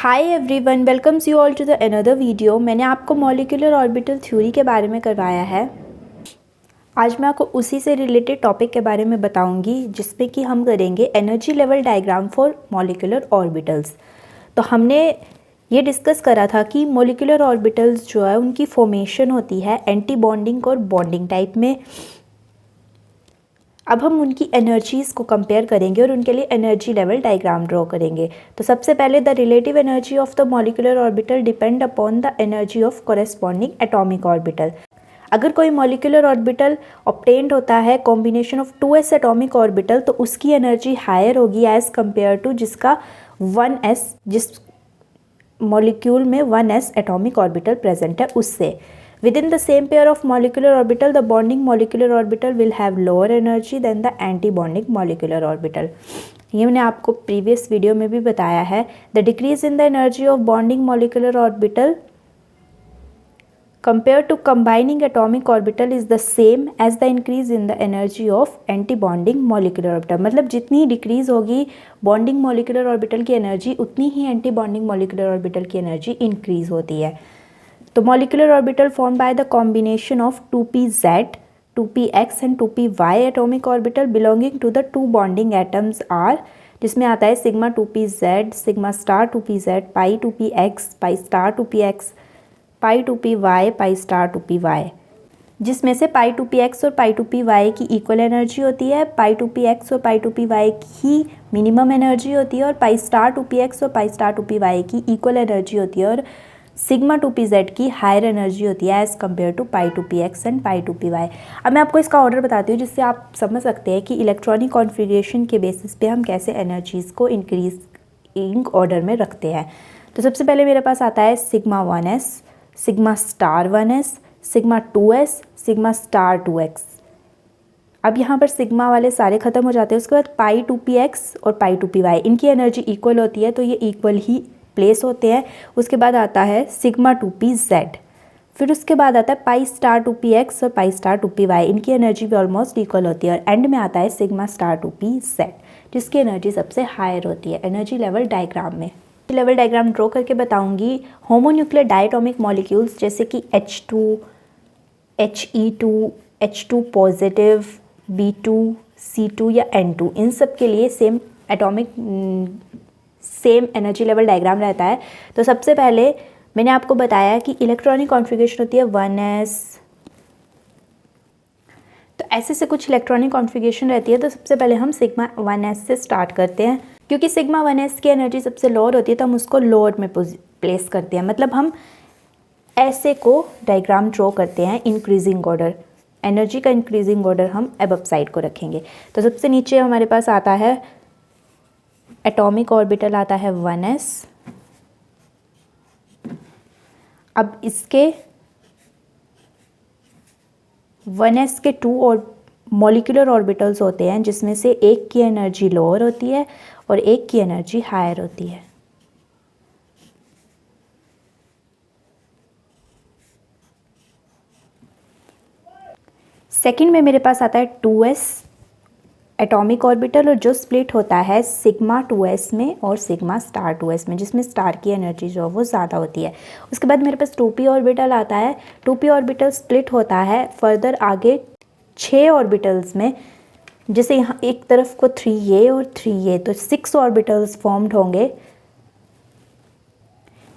Hi everyone, welcomes you all to the another video. मैंने आपको molecular orbital theory के बारे में करवाया है। आज मैं आपको उसी से रिलेटेड टॉपिक के बारे में बताऊंगी, जिसमें कि हम करेंगे energy level diagram for molecular orbitals. तो हमने ये डिस्कस करा था कि मॉलिक्यूलर ऑर्बिटल्स जो है उनकी फॉर्मेशन होती है एंटी बॉन्डिंग और बॉन्डिंग टाइप में। अब हम उनकी एनर्जीज़ को कंपेयर करेंगे और उनके लिए एनर्जी लेवल डायग्राम ड्रॉ करेंगे। तो सबसे पहले the relative energy of the molecular orbital depend upon the energy of corresponding atomic orbital. अगर कोई मॉलिक्यूलर ऑर्बिटल ऑब्टेन्ड होता है combination of 2s atomic orbital, तो उसकी एनर्जी हायर होगी एज़ कम्पेयर टू जिसका 1s, जिस मॉलिक्यूल में 1s एटॉमिक ऑर्बिटल प्रेजेंट है उससे। Within the same pair of molecular orbital, the bonding molecular orbital will have lower energy than the anti-bonding molecular orbital. ये मैंने आपको previous video में भी बताया है। The decrease in the energy of bonding molecular orbital compared to combining atomic orbital is the same as the increase in the energy of anti-bonding molecular orbital. मतलब जितनी decrease होगी bonding molecular orbital की energy, उतनी ही anti-bonding molecular orbital की energy increase होती है। तो molecular orbital form by the combination of 2pz, 2px and 2py atomic orbital belonging to the two bonding atoms are, जिसमें आता है sigma 2pz, sigma star 2pz, pi 2px, pi star 2px, pi 2py, pi star 2py, जिसमें से पाई 2px और पाई 2py की equal energy होती है, पाई 2px और पाई 2py की मिनिमम एनर्जी होती है और पाई स्टार 2px और पाई स्टार 2py की इक्वल एनर्जी होती है, और सिग्मा 2pz की हायर एनर्जी होती है as compare to pi 2px and pi 2py। अब मैं आपको इसका ऑर्डर बताती हूँ, जिससे आप समझ सकते हैं कि इलेक्ट्रॉनिक कॉन्फ़िगरेशन के बेसिस पे हम कैसे एनर्जीज़ को इंक्रीजिंग ऑर्डर में रखते हैं। तो सबसे पहले मेरे पास आता है sigma 1s, sigma star 1s, sigma 2s, sigma star 2x। अब यहाँ पर सिग्मा वाले सारे ख़त्म हो जाते हैं। उसके बाद पाई 2px और पाई 2py, इनकी एनर्जी इक्वल होती है, तो ये इक्वल ही प्लेस होते हैं। उसके बाद आता है सिग्मा 2pz, फिर उसके बाद आता है पाई स्टार 2px और पाई स्टार 2py, इनकी एनर्जी भी ऑलमोस्ट इक्वल होती है, और एंड में आता है सिग्मा स्टार 2pz, जिसकी एनर्जी सबसे हायर होती है एनर्जी लेवल डायग्राम में। लेवल डायग्राम ड्रॉ करके बताऊंगी। होमोन्यूक्लियर डायटोमिक मॉलिक्यूल्स जैसे कि H2, He2, H2 positive, B2, C2 या N2, इन सब के लिए सेम एनर्जी लेवल डायग्राम रहता है। तो सबसे पहले मैंने आपको बताया कि इलेक्ट्रॉनिक कॉन्फ़िगरेशन होती है 1s। तो ऐसे से कुछ इलेक्ट्रॉनिक कॉन्फ़िगरेशन रहती है। तो सबसे पहले हम सिग्मा 1s से स्टार्ट करते हैं। क्योंकि सिग्मा 1s की एनर्जी सबसे लोअर होती है, तो हम उसको लोअर में प्लेस करते हैं। मतलब हम ऐसे को डायग्राम ड्रॉ करते हैं इंक्रीजिंग ऑर्डर। एनर्जी का इंक्रीजिंग ऑर्डर हम अबव साइड को रखेंगे। तो सबसे नीचे हमारे पास आता है एटॉमिक ऑर्बिटल, आता है 1s। अब इसके 1s के 2 और मॉलिक्यूलर ऑर्बिटल्स होते हैं, जिसमें से एक की एनर्जी लोअर होती है और एक की एनर्जी हायर होती है। सेकंड में मेरे पास आता है 2s एटॉमिक ऑर्बिटल, और जो स्प्लिट होता है सिग्मा 2s में और सिग्मा स्टार 2s में, जिसमें स्टार की एनर्जी जो है वो ज़्यादा होती है। उसके बाद मेरे पास 2p ऑर्बिटल आता है। 2p ऑर्बिटल स्प्लिट होता है फर्दर आगे 6 ऑर्बिटल्स में, जैसे यहाँ एक तरफ को 3a और 3a, तो 6 ऑर्बिटल्स फॉर्म्ड होंगे,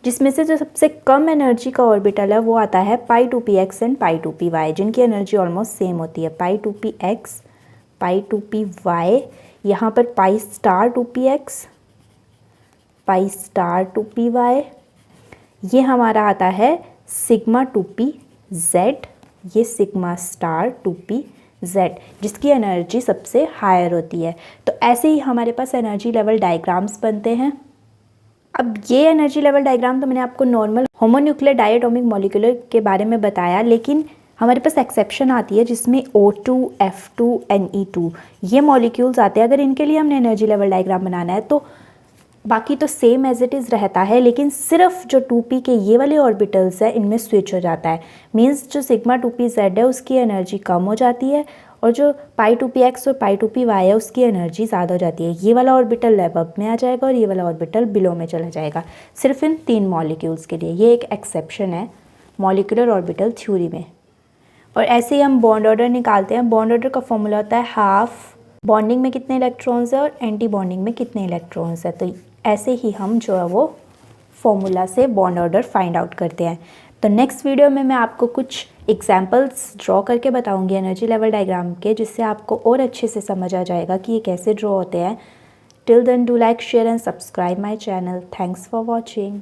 जिसमें से जो सबसे कम एनर्जी का ऑर्बिटल है वो आता है पाई 2px एंड पाई 2py, जिनकी एनर्जी ऑलमोस्ट सेम होती है। पाई 2px, पाई 2py, यहाँ पर पाई star 2px, pi star 2py, ये हमारा आता है सिग्मा 2pz, ये सिग्मा स्टार 2pz, जिसकी एनर्जी सबसे हायर होती है। तो ऐसे ही हमारे पास एनर्जी लेवल डायग्राम्स बनते हैं। अब ये एनर्जी लेवल डायग्राम तो मैंने आपको नॉर्मल होमोन्यूक्लियर डायटोमिक मॉलिक्यूलर के बारे में बताया, लेकिन हमारे पास एक्सेप्शन आती है जिसमें O2, F2, Ne2 ये मॉलिक्यूल्स आते हैं। अगर इनके लिए हमने एनर्जी लेवल डायग्राम बनाना है तो बाकी तो सेम एज इट इज़ रहता है, लेकिन सिर्फ जो 2p के ये वाले ऑर्बिटल्स है इनमें स्विच हो जाता है। मींस जो सिग्मा 2pz है उसकी एनर्जी कम हो जाती है और जो पाई टू पी एक्स और पाई टू पी वाई है उसकी एनर्जी ज़्यादा हो जाती है। ये वाला ऑर्बिटल अब में आ जाएगा और ये वाला ऑर्बिटल बिलो में चला जाएगा, सिर्फ इन 3 मॉलिक्यूल्स के लिए। ये एक एक्सेप्शन है मॉलिक्यूलर ऑर्बिटल थ्योरी में। और ऐसे ही हम बॉन्ड ऑर्डर निकालते हैं। बॉन्ड ऑर्डर का फॉर्मूला होता है हाफ बॉन्डिंग में कितने इलेक्ट्रॉन्स है और एंटी बॉन्डिंग में कितने इलेक्ट्रॉन्स है। तो ऐसे ही हम जो है वो फॉर्मूला से बॉन्ड ऑर्डर फाइंड आउट करते हैं। तो नेक्स्ट वीडियो में मैं आपको कुछ एग्जांपल्स ड्रॉ करके बताऊंगी एनर्जी लेवल डायग्राम के, जिससे आपको और अच्छे से समझ आ जाएगा कि ये कैसे ड्रॉ होते हैं। Till then do like, share and subscribe my channel. Thanks for watching.